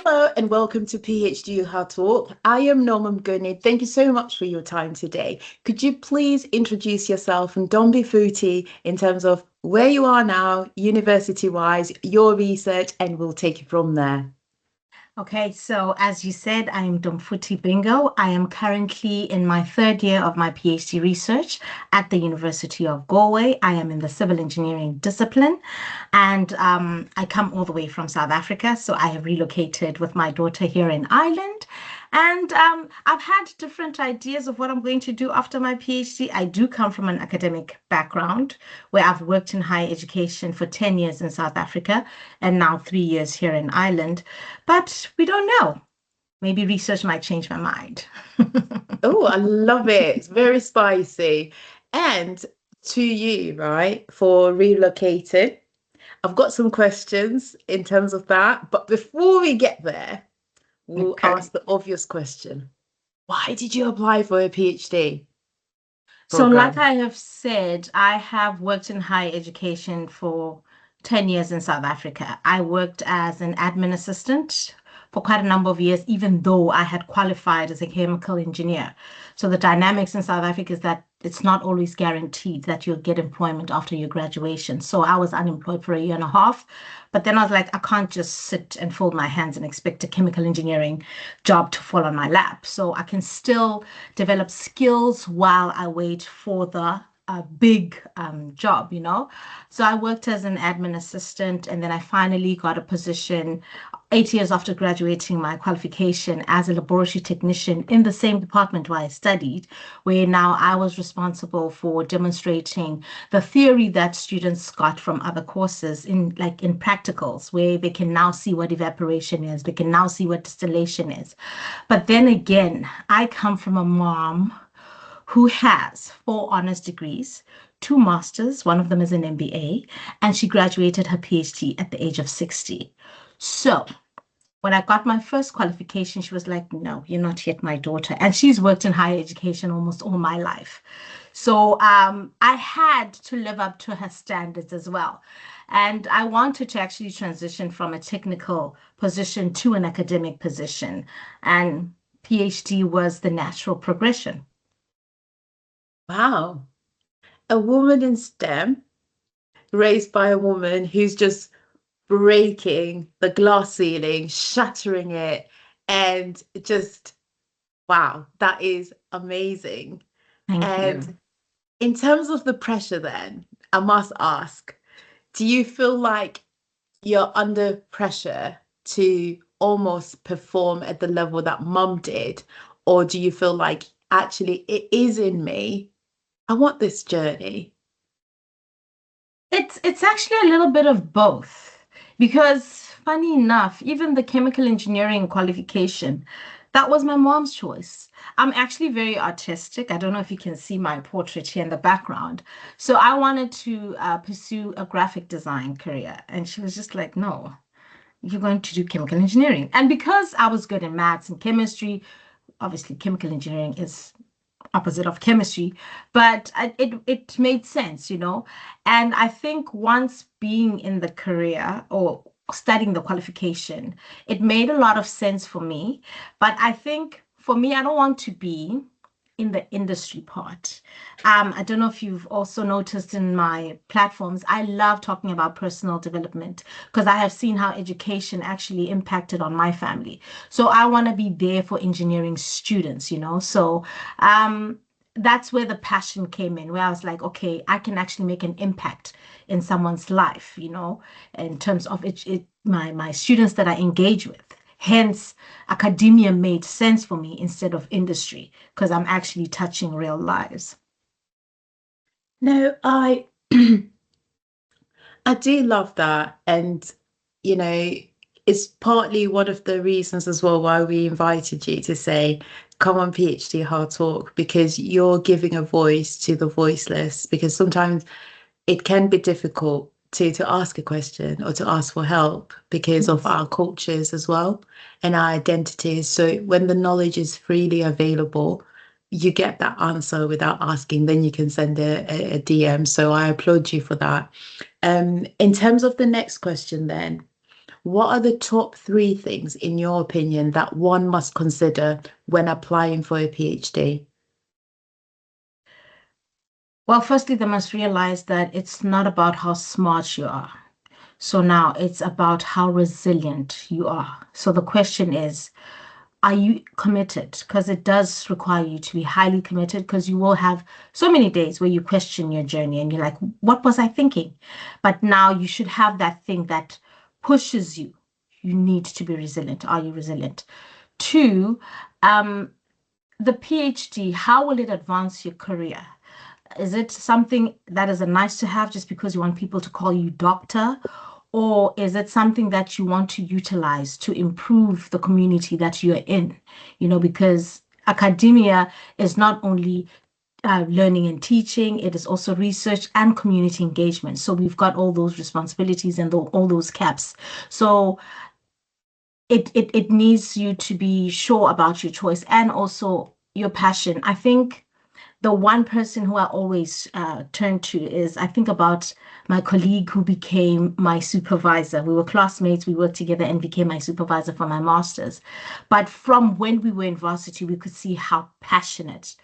Hello and welcome to Ph.D Hard Talk. I am Noma Mguni. Thank you so much for your time today. Could you please introduce yourself and Ntombifuthi in terms of where you are now, university-wise, your research, and we'll take it from there. Okay, so as you said, I am Ntombifuthi Bingo. I am currently in my third year of my PhD research at the University of Galway. I am in the civil engineering discipline, and I come all the way from South Africa. So I have relocated with my daughter here in Ireland. And I've had different ideas of what I'm going to do after my PhD. I do come from an academic background where I've worked in higher education for 10 years in South Africa and now 3 years here in Ireland. But we don't know. Maybe research might change my mind. Oh, I love it. It's very spicy. And to you, right, for relocating, I've got some questions in terms of that. But before we get there, we'll Okay. ask the obvious question. Why did you apply for a PhD So, like program? I have said, I have worked in higher education for 10 years in South Africa. I worked as an admin assistant for quite a number of years, even though I had qualified as a chemical engineer. So, the dynamics in South Africa is that it's not always guaranteed that you'll get employment after your graduation. So, I was unemployed for a year and a half. But then I was like, I can't just sit and fold my hands and expect a chemical engineering job to fall on my lap. So, I can still develop skills while I wait for the big job, you know. So I worked as an admin assistant, and then I finally got a position 8 years after graduating my qualification as a laboratory technician in the same department where I studied, where now I was responsible for demonstrating the theory that students got from other courses in practicals, where they can now see what evaporation is, they can now see what distillation is. But then again, I come from a mom who has 4 honors degrees, 2 masters, one of them is an MBA, and she graduated her PhD at the age of 60. So when I got my first qualification, she was like, no, you're not yet my daughter. And she's worked in higher education almost all my life. So I had to live up to her standards as well. And I wanted to actually transition from a technical position to an academic position. And PhD was the natural progression. Wow. A woman in STEM, raised by a woman who's just breaking the glass ceiling, shattering it, and just, wow, that is amazing. Thank you. And in terms of the pressure, then, I must ask, do you feel like you're under pressure to almost perform at the level that mum did? Or do you feel like actually it is in me? I want this journey. It's actually a little bit of both because funny enough, even the chemical engineering qualification, that was my mom's choice. I'm actually very artistic. I don't know if you can see my portrait here in the background. So I wanted to pursue a graphic design career, and she was just like, "No, you're going to do chemical engineering." And because I was good in maths and chemistry, obviously chemical engineering is opposite of chemistry, but it made sense, you know. And I think once being in the career or studying the qualification, it made a lot of sense for me. But I think for me, I don't want to be in the industry part. I don't know if you've also noticed in my platforms, I love talking about personal development because I have seen how education actually impacted on my family. So I want to be there for engineering students, you know. So that's where the passion came in, where I was like, okay, I can actually make an impact in someone's life, you know, in terms of my students that I engage with. Hence, academia made sense for me instead of industry because I'm actually touching real lives. No, I do love that. And, you know, it's partly one of the reasons as well why we invited you to say, come on PhD Hard Talk, because you're giving a voice to the voiceless, because sometimes it can be difficult to ask a question or to ask for help because of Yes. our cultures as well and our identities. So when the knowledge is freely available, you get that answer without asking, then you can send a DM. So I applaud you for that. In terms of the next question, then, what are the top three things, in your opinion, that one must consider when applying for a PhD? Well, firstly, they must realize that it's not about how smart you are. So now it's about how resilient you are. So the question is, are you committed? Because it does require you to be highly committed because you will have so many days where you question your journey and you're like, what was I thinking? But now you should have that thing that pushes you. You need to be resilient. Are you resilient? Two, the PhD, how will it advance your career? Is it something that is a nice to have just because you want people to call you doctor? Or is it something that you want to utilize to improve the community that you're in? Because academia is not only learning and teaching, it is also research and community engagement. So we've got all those responsibilities and all those caps. So it needs you to be sure about your choice and also your passion. I think the one person who I always turn to is I think about my colleague who became my supervisor. We were classmates, we worked together and became my supervisor for my master's. But from when we were in varsity, we could see how passionate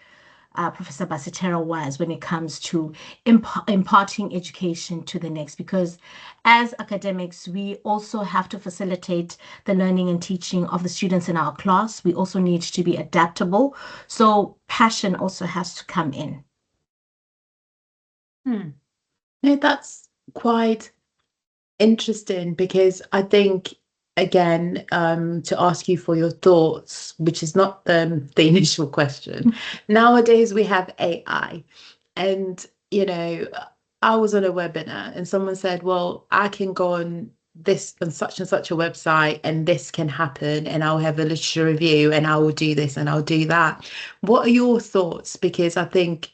Professor Basitera was when it comes to imparting education to the next. Because as academics, we also have to facilitate the learning and teaching of the students in our class. We also need to be adaptable. So passion also has to come in. No, that's quite interesting because I think, again, to ask you for your thoughts, which is not the initial question. Nowadays we have AI, and I was on a webinar and someone said, well, I can go on this and such a website and this can happen and I'll have a literature review and I will do this and I'll do that. What are your thoughts? Because I think,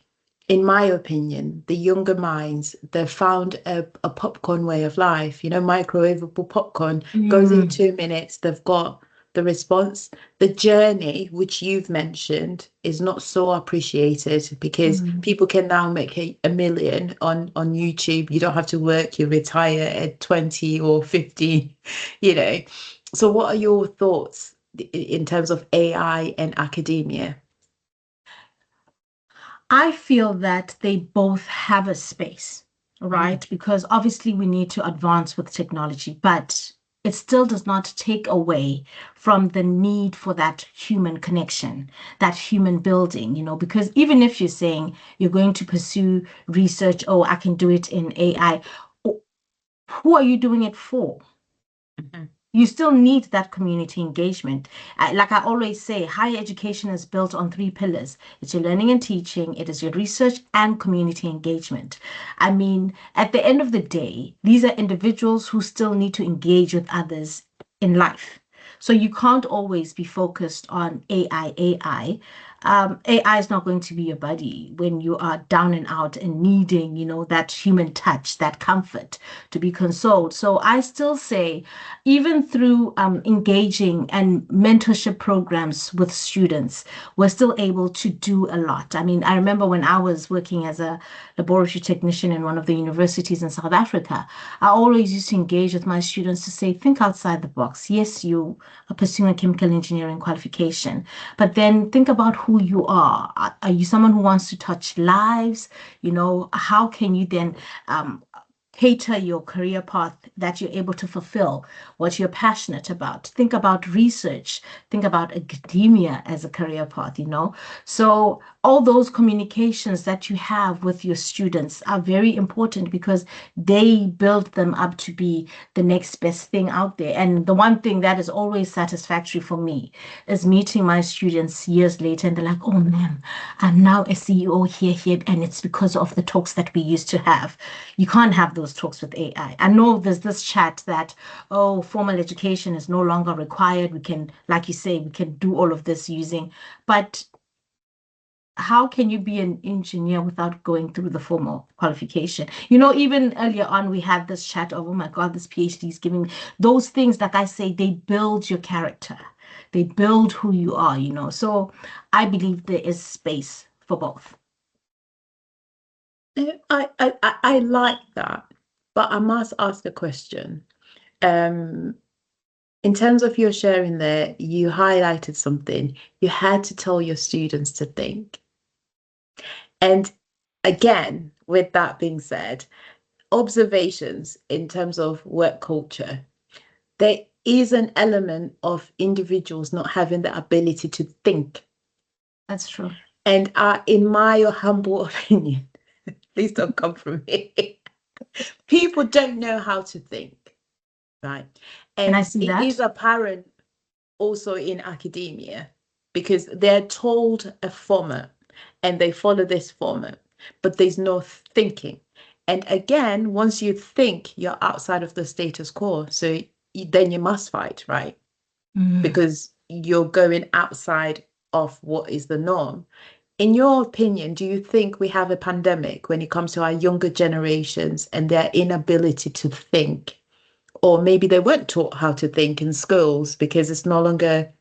in my opinion, the younger minds, they've found a popcorn way of life. Microwavable popcorn goes in 2 minutes, they've got the response. The journey, which you've mentioned, is not so appreciated because people can now make a million on YouTube. You don't have to work, you retire at 20 or 50, So what are your thoughts in terms of AI and academia? I feel that they both have a space, right? Because obviously we need to advance with technology, but it still does not take away from the need for that human connection, that human building, because even if you're saying you're going to pursue research, oh, I can do it in AI, who are you doing it for? You still need that community engagement. Like I always say, higher education is built on three pillars. It's your learning and teaching, it is your research and community engagement. I mean, at the end of the day, these are individuals who still need to engage with others in life. So you can't always be focused on AI. AI is not going to be your buddy when you are down and out and needing, that human touch, that comfort to be consoled. So I still say, even through engaging and mentorship programs with students, we're still able to do a lot. I mean, I remember when I was working as a laboratory technician in one of the universities in South Africa, I always used to engage with my students to say, think outside the box. Yes, you are pursuing a chemical engineering qualification, but then think about who you are. Are you someone who wants to touch lives? How can you then cater your career path that you're able to fulfill what you're passionate about? Think about research, think about academia as a career path, So all those communications that you have with your students are very important because they build them up to be the next best thing out there. And the one thing that is always satisfactory for me is meeting my students years later and they're like, oh man, I'm now a CEO here, and it's because of the talks that we used to have. You can't have those talks with AI. I know there's this chat that, oh, formal education is no longer required. We can, like you say, we can do all of this but how can you be an engineer without going through the formal qualification? Even earlier on, we had this chat of, oh my God, this PhD is giving me those things, like I say, they build your character. They build who you are. So I believe there is space for both. I like that, but I must ask a question. in terms of your sharing there, you highlighted something. You had to tell your students to think. And again, with that being said, observations in terms of work culture, there is an element of individuals not having the ability to think. That's true. And in my humble opinion, please don't come from me, people don't know how to think, right? And I And see it is that. apparent also in academia because they're told a format and they follow this format, but there's no thinking. And again, once you think, you're outside of the status quo. So then you must fight, right? Mm. Because you're going outside of what is the norm. In your opinion, do you think we have a pandemic when it comes to our younger generations and their inability to think? Or maybe they weren't taught how to think in schools because it's no longer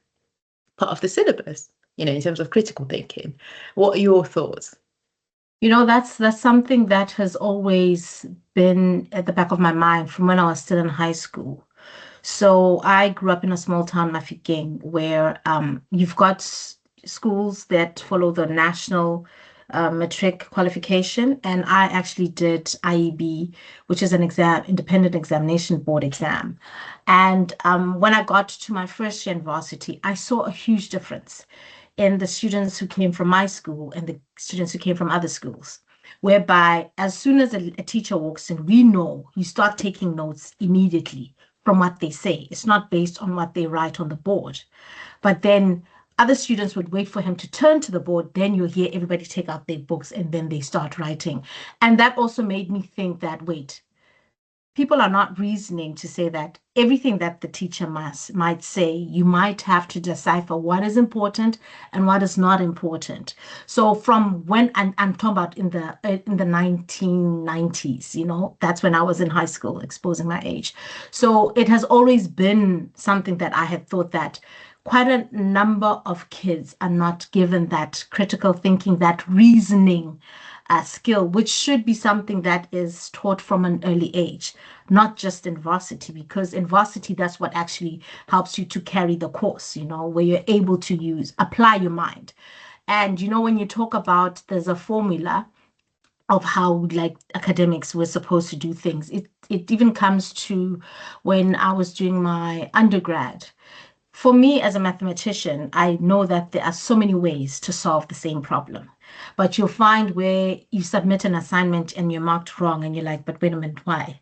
part of the syllabus, in terms of critical thinking. What are your thoughts? That's something that has always been at the back of my mind from when I was still in high school. So I grew up in a small town, Mafikeng, where you've got schools that follow the national matric qualification, and I actually did IEB, which is an independent examination board exam. And when I got to my first year in varsity, I saw a huge difference in the students who came from my school and the students who came from other schools, whereby as soon as a teacher walks in, we know you start taking notes immediately from what they say. It's not based on what they write on the board. But then other students would wait for him to turn to the board. Then you'll hear everybody take out their books and then they start writing. And that also made me think that, wait, people are not reasoning to say that everything that the teacher might say, you might have to decipher what is important and what is not important. So from when I'm talking about in the 1990s, that's when I was in high school, exposing my age. So it has always been something that I had thought that quite a number of kids are not given that critical thinking, that reasoning skill, which should be something that is taught from an early age, not just in varsity, because in varsity, that's what actually helps you to carry the course, where you're able to apply your mind. And, when you talk about there's a formula of how like academics were supposed to do things, it even comes to when I was doing my undergrad. For me, as a mathematician, I know that there are so many ways to solve the same problem. But you'll find where you submit an assignment and you're marked wrong, and you're like, but wait a minute, why?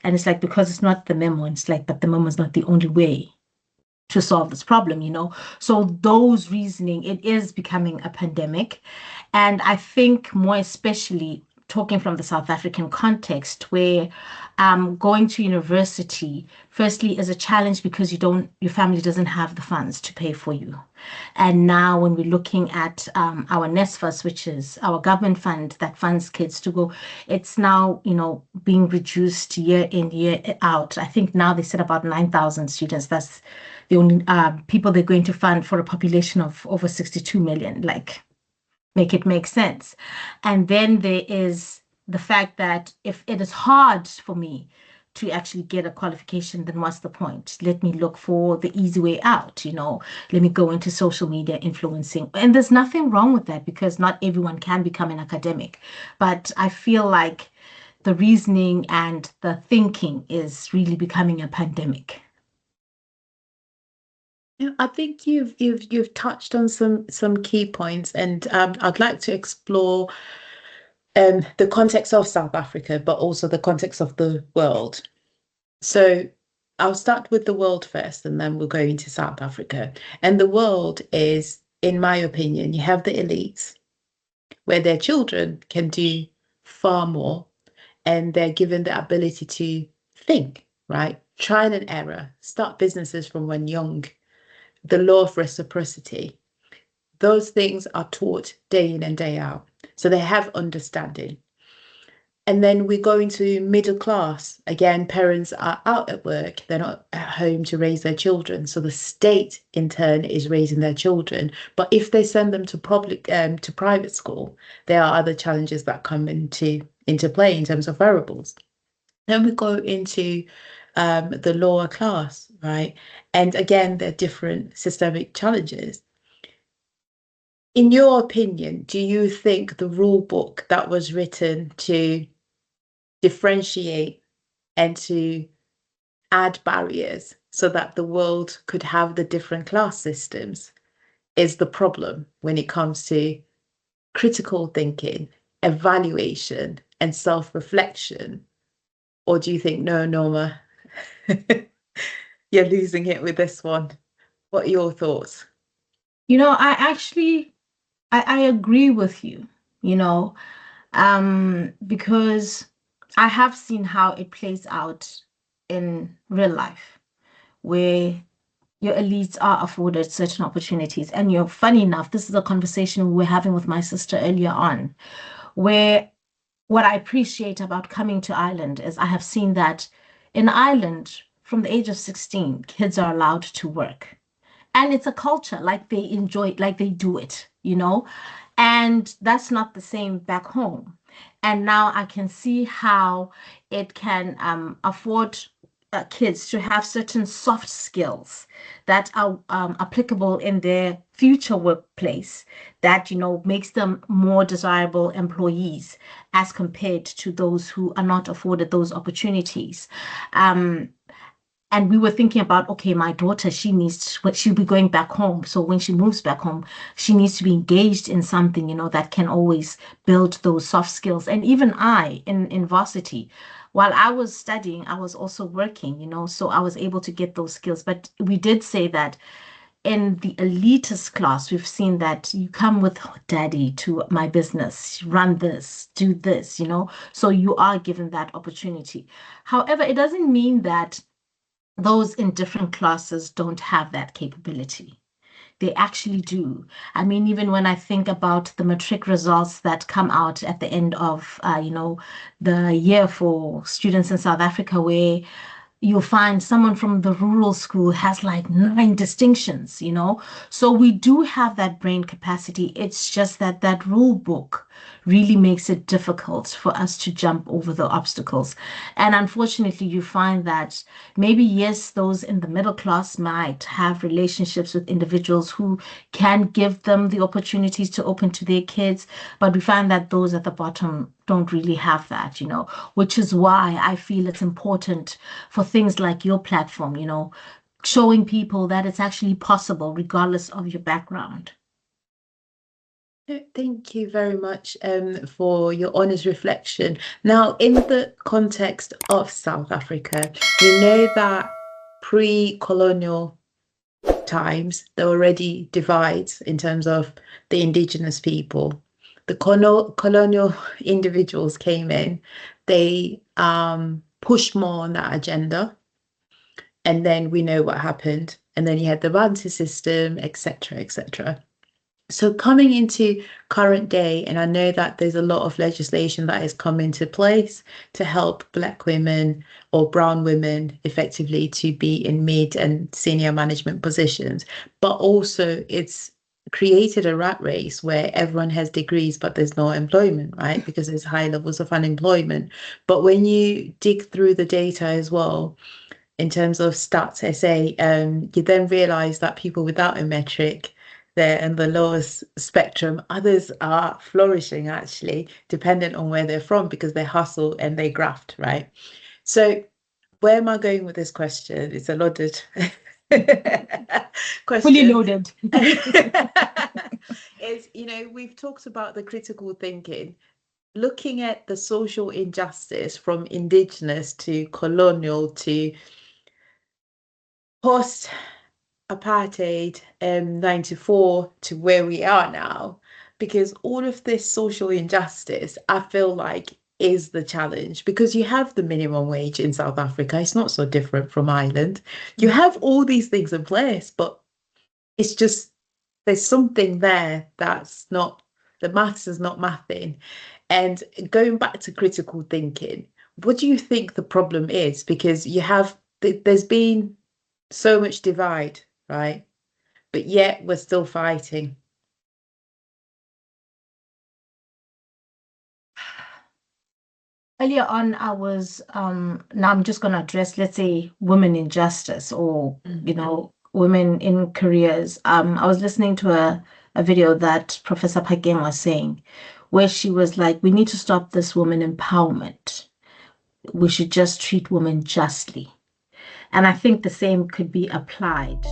And it's like, because it's not the memo. And it's like, but the memo is not the only way to solve this problem. So those reasoning, it is becoming a pandemic. And I think more especially talking from the South African context, where going to university, firstly, is a challenge because your family doesn't have the funds to pay for you. And now when we're looking at our NSFAS, which is our government fund that funds kids to go, it's now, being reduced year in, year out. I think now they said about 9,000 students. That's the only people they're going to fund for a population of over 62 million. Like, make it make sense. And then there is the fact that if it is hard for me to actually get a qualification, then what's the point? Let me look for the easy way out, let me go into social media influencing. And there's nothing wrong with that because not everyone can become an academic. But I feel like the reasoning and the thinking is really becoming a pandemic. Yeah, I think you've touched on some key points, and I'd like to explore the context of South Africa, but also the context of the world. So I'll start with the world first, and then we'll go into South Africa. And the world is, in my opinion, you have the elites where their children can do far more, and they're given the ability to think, right? Trial and error, start businesses from when young, the law of reciprocity. Those things are taught day in and day out. So they have understanding. And then we go into middle class. Again, parents are out at work. They're not at home to raise their children. So the state in turn is raising their children. But if they send them to private school, there are other challenges that come into play in terms of variables. Then we go into the lower class, right? And again, they're different systemic challenges. In your opinion, do you think the rule book that was written to differentiate and to add barriers so that the world could have the different class systems is the problem when it comes to critical thinking, evaluation, and self-reflection? Or do you think, no, Noma, you're losing it with this one? What are your thoughts? I agree with you, you know, because I have seen how it plays out in real life, where your elites are afforded certain opportunities. And funny enough, this is a conversation we were having with my sister earlier on, where what I appreciate about coming to Ireland is I have seen that in Ireland, from the age of 16, kids are allowed to work. And it's a culture, like they enjoy it, like they do it, And that's not the same back home. And now I can see how it can afford kids to have certain soft skills that are applicable in their future workplace that, makes them more desirable employees as compared to those who are not afforded those opportunities. And we were thinking about, okay, my daughter, she'll be going back home. So when she moves back home, she needs to be engaged in something, that can always build those soft skills. And even I, in varsity, while I was studying, I was also working, so I was able to get those skills. But we did say that in the elitist class, we've seen that you come with daddy to my business, run this, do this, so you are given that opportunity. However, it doesn't mean that those in different classes don't have that capability. They actually do. I mean, even when I think about the matric results that come out at the end of, the year for students in South Africa, where you'll find someone from the rural school has like 9 distinctions, So we do have that brain capacity. It's just that that rule book really makes it difficult for us to jump over the obstacles. And unfortunately, you find that maybe, yes, those in the middle class might have relationships with individuals who can give them the opportunities to open to their kids, but we find that those at the bottom don't really have that, which is why I feel it's important for things like your platform, showing people that it's actually possible regardless of your background. Thank you very much for your honest reflection. Now, in the context of South Africa, we know that pre-colonial times, there were already divides in terms of the indigenous people. The colonial individuals came in, they pushed more on that agenda, and then we know what happened. And then you had the Bantu system, etc., etc. So coming into current day, and I know that there's a lot of legislation that has come into place to help Black women or brown women effectively to be in mid and senior management positions, but also it's created a rat race where everyone has degrees, but there's no employment, right? Because there's high levels of unemployment. But when you dig through the data as well, in terms of Stats SA, you then realize that people without a metric, they're in the lowest spectrum. Others are flourishing, actually, dependent on where they're from, because they hustle and they graft, right? So where am I going with this question? It's a loaded question. Fully loaded. Is, we've talked about the critical thinking, looking at the social injustice from indigenous to colonial to post apartheid 94 to where we are now, because all of this social injustice, I feel like, is the challenge, because you have the minimum wage in South Africa. It's not so different from Ireland. You have all these things in place, but it's just there's something there that's not, the maths is not mathing. And going back to critical thinking, what do you think the problem is? Because there's been so much divide, right? But yet we're still fighting. Earlier on, I was now I'm just going to address, let's say, women in justice or, Mm. women in careers. I was listening to a video that Professor Pakeng was saying, where she was like, we need to stop this woman empowerment. We should just treat women justly. And I think the same could be applied.